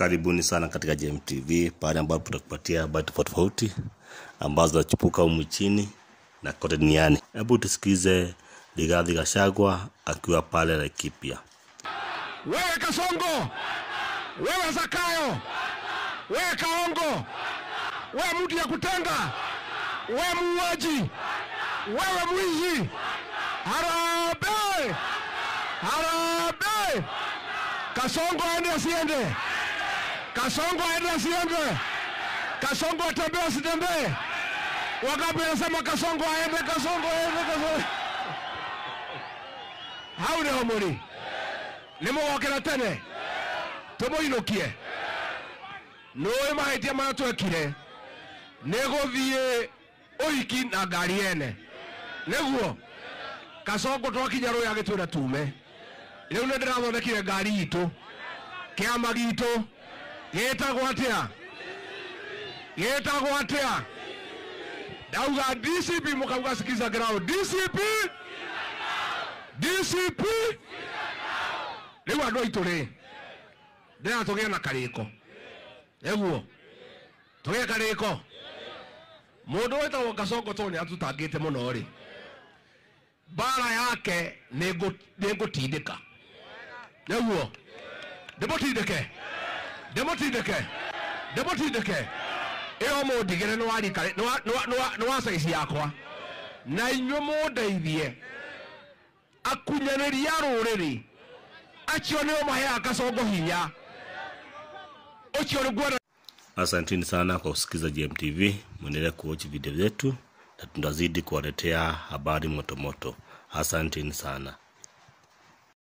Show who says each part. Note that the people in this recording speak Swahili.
Speaker 1: Karibuni sana katika JMTV, pale ambapo tutakupatia habari tofauti ambazo zinachipuka humu nchini na kote duniani. Hebu tusikize Rigathi Gachagua akiwa pale Laikipia.
Speaker 2: Wewe Kasongo, wewe Zakayo, wewe Kaongo, wewe mtu ya kutenga, wewe muuaji, wewe mwizi, harambee, harambee. Kasongo aende asiende, Kasongo aende asiende, Kasongo atembee asitembee. Wangapi wanasema Kasongo aende, Kasongo aende, Kasongo. Haune homori nimo wakena tene tomo inokie noe mahaitia marato ekire nego vie oiki na ngari ene neguo Kasongo twakinya roya gitwira tume riu ne ndirathondekire ngari itu kiama gitu getagwo atia dauga DCP mukauga sikiza ground DCP Lewa ndo itore. Ndena tugea na kariko. Eguo. Tugea kariko. Mundu wetagwo Kasongo tone atutangite muno ri. Bara yake negutindika. Eguo. Demotindike. Eo mundigire no ari kare no size yakwa. Na inyo mundeithie. Akunyanĩria rũrĩrĩ acio nĩo mahea Kasongo hinya ucio rũgwara.
Speaker 1: Asanteni sana kwa kusikiza JMTV. Mwendelee kuwatch video zetu na tunazidi kuwaletea habari moto moto. Asanteni sana.